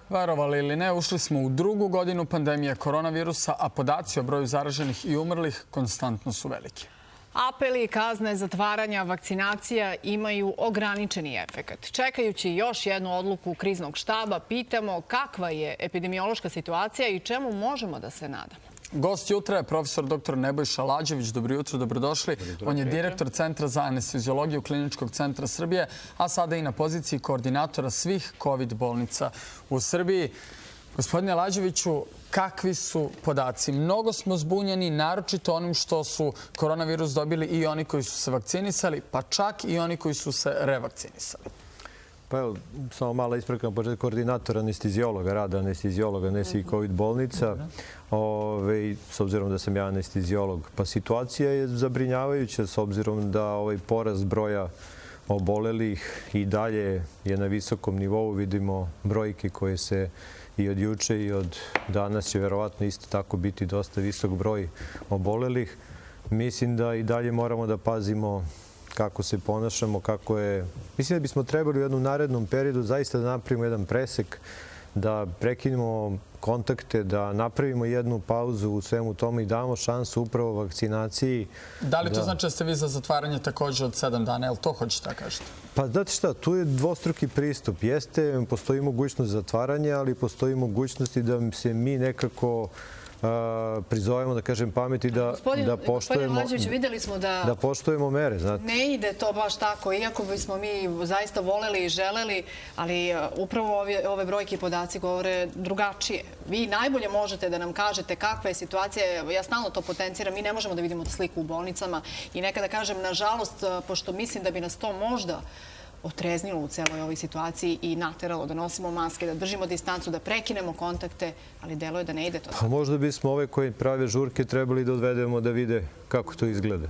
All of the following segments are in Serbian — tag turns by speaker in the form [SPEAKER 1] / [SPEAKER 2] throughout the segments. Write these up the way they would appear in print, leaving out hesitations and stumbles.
[SPEAKER 1] Verovali ili ne, ušli smo u drugu godinu pandemije koronavirusa, a podaci o broju zaraženih i umrlih konstantno su veliki.
[SPEAKER 2] Apeli, kazne, zatvaranja, vakcinacija imaju ograničeni efekat. Čekajući još jednu odluku kriznog štaba, pitamo kakva je epidemiološka situacija i čemu možemo da se nadamo.
[SPEAKER 1] Gost jutra je profesor dr. Nebojša Lađević. Dobro jutro, dobrodošli. On je direktor Centra za anesteziologiju Kliničkog centra Srbije, a sada i na poziciji koordinatora svih COVID bolnica u Srbiji. Gospodine Lađeviću, kakvi su podaci? Mnogo smo zbunjeni, naročito onim što su koronavirus dobili i oni koji su se vakcinisali, pa čak i oni koji su se revakcinisali.
[SPEAKER 3] Pa evo, samo mala ispravka na početku, koordinator anesteziologa, rada anesteziologa, ne svih COVID bolnica. S obzirom da sam ja anesteziolog, pa situacija je zabrinjavajuća s obzirom da ovaj porast broja obolelih i dalje je na visokom nivou. Vidimo brojke koje se i od juče i od danas će verovatno isto tako biti dosta visok broj obolelih. Mislim da i dalje moramo da pazimo kako se ponašamo, kako je... Mislim da bismo trebali u jednom narednom periodu zaista da napravimo jedan presek, da prekinemo kontakte, da napravimo jednu pauzu u svemu tome i damo šansu upravo vakcinaciji.
[SPEAKER 1] Da li to znači da ste vi za zatvaranje također od 7 dana? Je li to hoćete da kažete?
[SPEAKER 3] Pa znate šta, tu je dvostruki pristup. Jeste, postoji mogućnost zatvaranja, ali postoji mogućnost i da se mi nekako prizovemo, da kažem, pameti da poštujemo mere.
[SPEAKER 2] Ne ide to baš tako, iako bismo mi zaista voleli i želeli, ali upravo ove brojke i podaci govore drugačije. Vi najbolje možete da nam kažete kakva je situacija. Ja stalno to potenciram. Mi ne možemo da vidimo sliku u bolnicama i nekada kažem, nažalost, pošto mislim da bi nas to možda otreznilo u celoj ovoj situaciji i nateralo da nosimo maske, da držimo distancu, da prekinemo kontakte, ali delo je da ne ide to.
[SPEAKER 3] Pa možda bismo ove koji prave žurke trebali da odvedemo da vide kako to izgleda.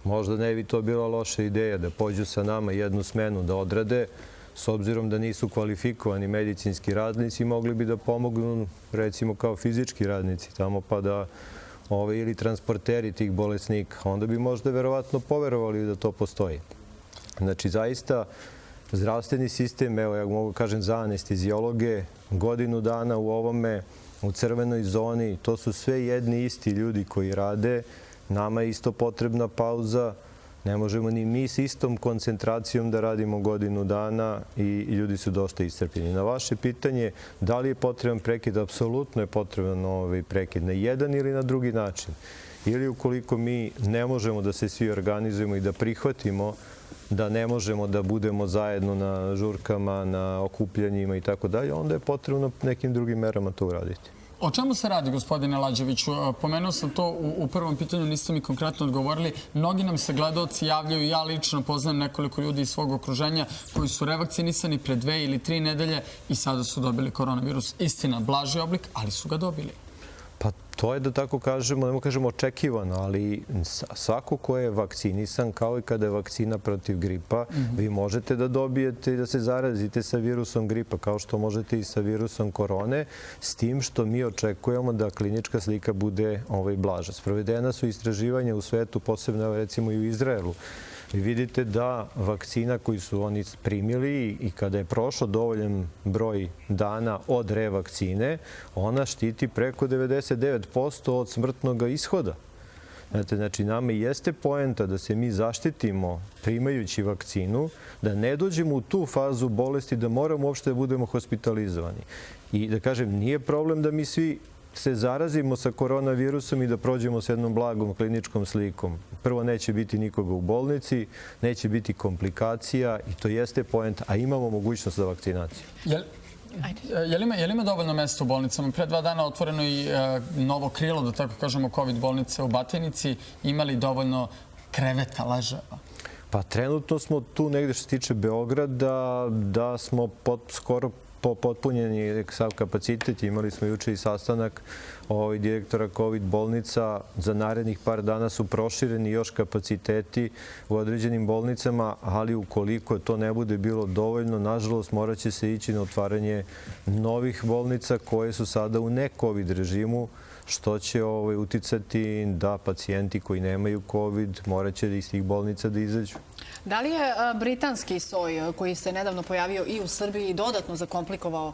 [SPEAKER 3] Možda ne bi to bila loša ideja da pođu sa nama jednu smenu da odrade, s obzirom da nisu kvalifikovani medicinski radnici, mogli bi da pomognu recimo kao fizički radnici tamo, pa da ili transporteri tih bolesnika. Onda bi možda verovatno poverovali da to postoji. Znači, zaista, zdravstveni sistem, evo ja mogu kažem za anesteziologe, godinu dana u ovome, u crvenoj zoni, to su sve jedni isti ljudi koji rade. Nama je isto potrebna pauza. Ne možemo ni mi s istom koncentracijom da radimo godinu dana i ljudi su dosta iscrpljeni. Na vaše pitanje, da li je potreban prekid? Apsolutno je potreban prekid na jedan ili na drugi način. Ili ukoliko mi ne možemo da se svi organizujemo i da prihvatimo da ne možemo da budemo zajedno na žurkama, na okupljanjima i tako dalje, onda je potrebno nekim drugim merama to uraditi.
[SPEAKER 1] O čemu se radi, gospodine Lađeviću? Pomenuo sam to u prvom pitanju, niste mi konkretno odgovorili. Mnogi nam se gledaoci javljaju, ja lično poznajem nekoliko ljudi iz svog okruženja koji su revakcinisani pre 2 ili 3 nedelje i sada su dobili koronavirus. Istina, blaži oblik, ali su ga dobili.
[SPEAKER 3] Pa to je, da tako kažemo, ne kažemo očekivano, ali svako ko je vakcinisan, kao i kada je vakcina protiv gripa, vi možete da dobijete i da se zarazite sa virusom gripa, kao što možete i sa virusom korone, s tim što mi očekujemo da klinička slika bude blaža. Sprovedena su istraživanja u svetu, posebno recimo i u Izraelu. Vi vidite da vakcina koju su oni primili i kada je prošao dovoljan broj dana od revakcine, ona štiti preko 99% od smrtnog ishoda. Znači, nama jeste poenta da se mi zaštitimo primajući vakcinu, da ne dođemo u tu fazu bolesti da moramo uopšte da budemo hospitalizovani. I da kažem, nije problem da mi svi se zarazimo sa koronavirusom i da prođemo s jednom blagom kliničkom slikom. Prvo, neće biti nikoga u bolnici, neće biti komplikacija i to jeste poenta, a imamo mogućnost za vakcinaciju.
[SPEAKER 1] Je li ima dovoljno mesta u bolnicama? Pre 2 dana otvoreno i novo krilo, da tako kažemo, COVID bolnice u Batajnici. Ima li dovoljno kreveta, leževa?
[SPEAKER 3] Pa trenutno smo tu negde što se tiče Beograda, da smo skoro potpunjeni sav kapacitet. Imali smo juče i sastanak direktora COVID bolnica. Za narednih par dana su prošireni još kapaciteti u određenim bolnicama, ali ukoliko to ne bude bilo dovoljno, nažalost, morat će se ići na otvaranje novih bolnica koje su sada u ne-COVID režimu, što će uticati da pacijenti koji nemaju COVID morat će iz tih bolnica da izađu.
[SPEAKER 2] Da li je britanski soj koji se nedavno pojavio i u Srbiji dodatno zakomplikovao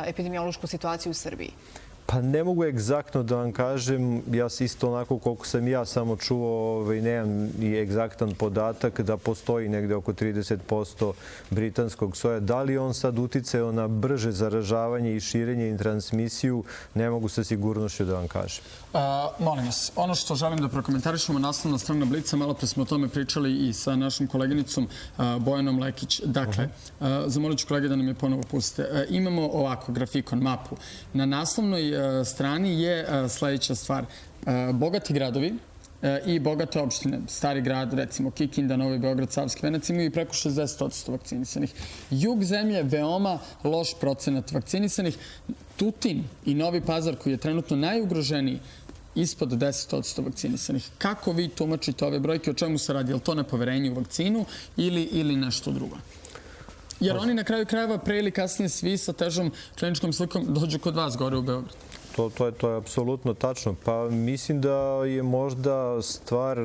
[SPEAKER 2] epidemiološku situaciju u Srbiji?
[SPEAKER 3] Pa ne mogu egzaktno da vam kažem, ja isto onako koliko sam ja samo čuo, nemam i egzaktan podatak da postoji negde oko 30% britanskog soja. Da li on sad uticao na brže zaražavanje i širenje i transmisiju, ne mogu sa sigurnošću da vam kažem.
[SPEAKER 1] Molim vas, ono što želim da prokomentarišemo, naslovna strana Blica, malo pre smo o tome pričali i sa našom koleginicom Bojanom Lekić. Dakle, zamolit ću kolege da nam je ponovo pustite. Imamo ovako grafikon, mapu. Na naslovnoj strani je sledeća stvar. Bogati gradovi i bogate opštine, Stari grad, recimo Kikinda, Novi Beograd, Savski Venac, imaju preko 60% vakcinisanih. Jug zemlje, veoma loš procenat vakcinisanih. Tutin i Novi Pazar, koji je trenutno najugroženiji, ispod 10% vakcinisanih. Kako vi tumačite ove brojke? O čemu se radi? Je li to nepoverenje u vakcinu ili nešto drugo? Jer oni na kraju krajeva pre ili kasnije svi sa težom kliničkom slikom dođu kod vas gore u Beograd.
[SPEAKER 3] To je apsolutno tačno. Pa mislim da je možda stvar,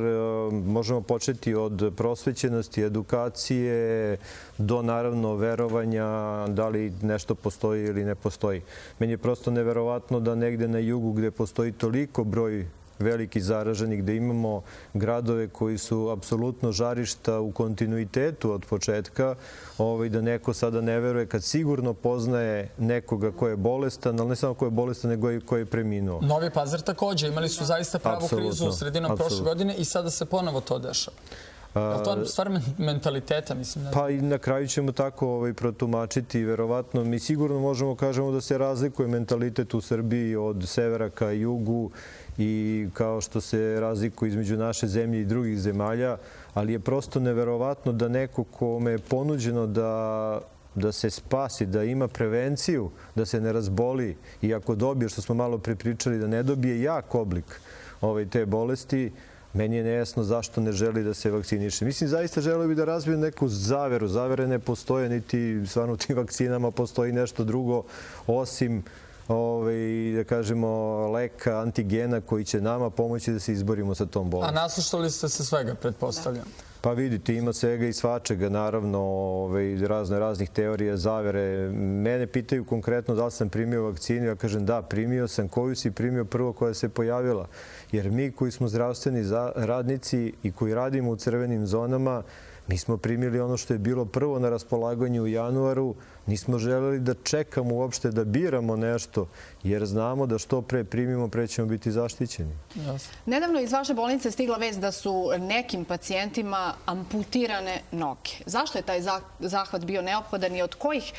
[SPEAKER 3] možemo početi od prosvećenosti, edukacije, do naravno verovanja da li nešto postoji ili ne postoji. Meni je prosto neverovatno da negde na jugu gde postoji toliko broj veliki zaraženi, gde imamo gradove koji su apsolutno žarišta u kontinuitetu od početka, da neko sada ne veruje kad sigurno poznaje nekoga ko je bolestan, ali ne samo ko je bolestan, nego i ko je preminuo.
[SPEAKER 1] Novi Pazar takođe. Imali su zaista pravu krizu sredinom prošle godine i sada se ponovo to dešava. Je to stvar mentaliteta, mislim?
[SPEAKER 3] Pa i na kraju ćemo tako protumačiti. Verovatno, mi sigurno možemo kažemo da se razlikuje mentalitet u Srbiji od severa ka jugu i kao što se razlikuje između naše zemlje i drugih zemalja, ali je prosto neverovatno da neko kome je ponuđeno da se spasi, da ima prevenciju, da se ne razboli i ako dobije, što smo malo prepričali, da ne dobije jak oblik te bolesti, meni je nejasno zašto ne želi da se vakciniše. Mislim, zaista želeo bi da razviju neku zaveru. Zavere ne postoje, niti stvarno u tim vakcinama postoji nešto drugo, osim da kažemo leka, antigena koji će nama pomoći da se izborimo sa tom bolesti.
[SPEAKER 1] A naslušali ste se svega, pretpostavljam?
[SPEAKER 3] Pa vidite, ima svega i svačega, naravno, raznih teorija, zavere. Mene pitaju konkretno da li sam primio vakcinu, ja kažem da, primio sam. Koju si primio prvo koja se pojavila? Jer mi koji smo zdravstveni radnici i koji radimo u crvenim zonama, mi smo primili ono što je bilo prvo na raspolaganju u januaru. Nismo želeli da čekamo uopšte da biramo nešto, jer znamo da što pre primimo, pre ćemo biti zaštićeni.
[SPEAKER 2] Nedavno iz vaše bolnice stigla vest da su nekim pacijentima amputirane noge. Zašto je taj zahvat bio neophodan i od kojih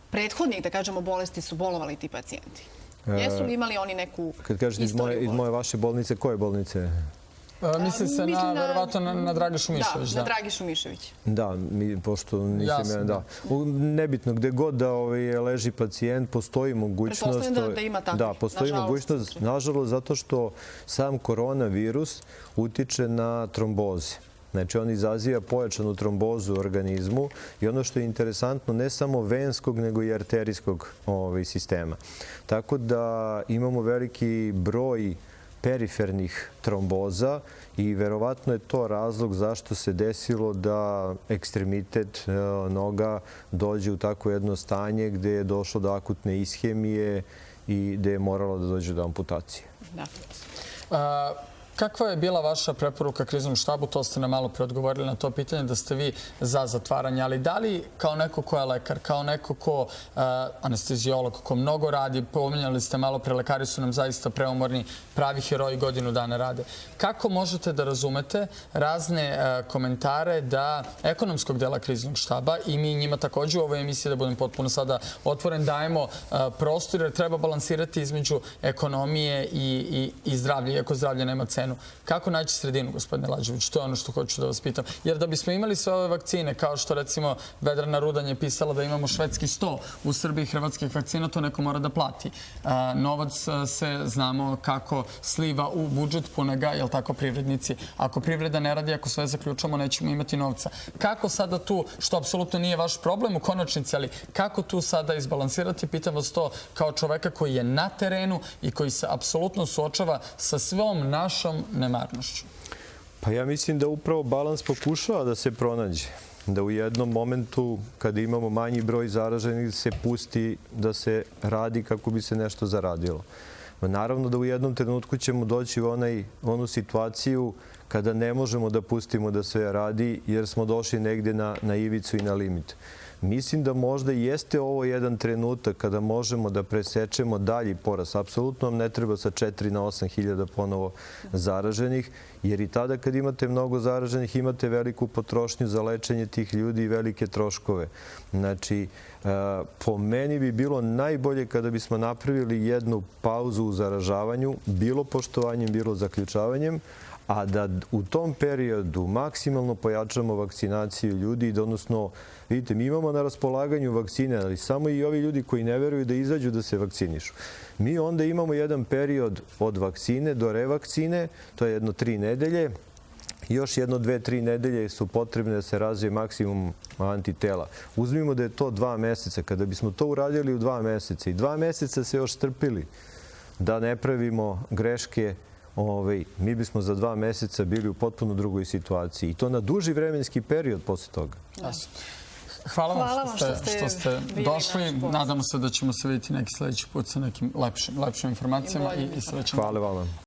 [SPEAKER 2] prethodnih, da kažemo, bolesti su bolovali ti pacijenti? Jesu li imali oni neku istoriju?
[SPEAKER 3] Kad kažete iz moje vaše bolnice, koje bolnice?
[SPEAKER 1] Misli se verovatno na Dragišu Mišević.
[SPEAKER 2] Da, na Dragišu Mišević.
[SPEAKER 3] Da, pošto nisam ja, nebitno, gde god da leži pacijent, postoji mogućnost...
[SPEAKER 2] Pretpostavljam da ima takvih,
[SPEAKER 3] da, postoji mogućnost, nažalost, zato što sam koronavirus utiče na tromboze. Znači, on izaziva pojačanu trombozu u organizmu i ono što je interesantno, ne samo venskog, nego i arterijskog sistema. Tako da imamo veliki broj perifernih tromboza i verovatno je to razlog zašto se desilo da ekstremitet noga dođe u tako jedno stanje gde je došlo do akutne ishemije i gde je moralo da dođe do amputacije.
[SPEAKER 1] Kakva je bila vaša preporuka kriznom štabu? To ste nam malo preodgovorili na to pitanje, da ste vi za zatvaranje. Ali da li kao neko ko je lekar, kao neko ko anesteziolog, ko mnogo radi, pominjali ste malo pre, lekari su nam zaista preumorni, pravi heroji godinu dana rade. Kako možete da razumete razne komentare da ekonomskog dela kriznog štaba, i mi njima takođe u ovoj emisiji, da budem potpuno sada otvoren, dajemo prostor jer treba balansirati između ekonomije i zdravlja, iako zdravlje nema cenu. Kako naći sredinu, gospodine Lađević? To je ono što hoću da vas pitam. Jer da bismo imali sve ove vakcine, kao što recimo Vedrana Rudan je pisala da imamo švedski 100 u Srbiji hrvatskih vakcina, to neko mora da plati. Novac se, znamo kako, sliva u budžet, pune ga, jel tako, privrednici. Ako privreda ne radi, ako sve zaključamo, nećemo imati novca. Kako sada tu, što apsolutno nije vaš problem u konačnici, ali kako tu sada izbalansirati? Pitam vas to kao čoveka koji je na terenu i koji se apsolutno suočava sa svom našom nemarnošću.
[SPEAKER 3] Pa ja mislim da upravo balans pokušava da se pronađe. Da u jednom momentu, kada imamo manji broj zaraženih, se pusti da se radi kako bi se nešto zaradilo. Naravno da u jednom trenutku ćemo doći u onu situaciju kada ne možemo da pustimo da sve radi jer smo došli negde na ivicu i na limit. Mislim da možda jeste ovo jedan trenutak kada možemo da presečemo dalji porast. Apsolutno vam ne treba sa 4 na 8 hiljada ponovo zaraženih, jer i tada kad imate mnogo zaraženih imate veliku potrošnju za lečenje tih ljudi i velike troškove. Znači, po meni bi bilo najbolje kada bismo napravili jednu pauzu u zaražavanju, bilo poštovanjem, bilo zaključavanjem, a da u tom periodu maksimalno pojačamo vakcinaciju ljudi, odnosno, vidite, mi imamo na raspolaganju vakcine, ali samo i ovi ljudi koji ne veruju da izađu da se vakcinišu. Mi onda imamo jedan period od vakcine do revakcine, to je jedno 3 nedelje, još jedno 2-3 nedelje su potrebne da se razvije maksimum antitela. Uzmimo da je to 2 meseca. Kada bismo to uradili u 2 meseca i 2 meseca se još strpili da ne pravimo greške, mi bismo za 2 meseca bili u potpuno drugoj situaciji. I to na duži vremenski period posle toga.
[SPEAKER 1] Hvala vam što ste došli. Nadamo se da ćemo se vidjeti neki sljedeći put sa nekim lepšim informacijama i srećom.
[SPEAKER 3] Hvala vam.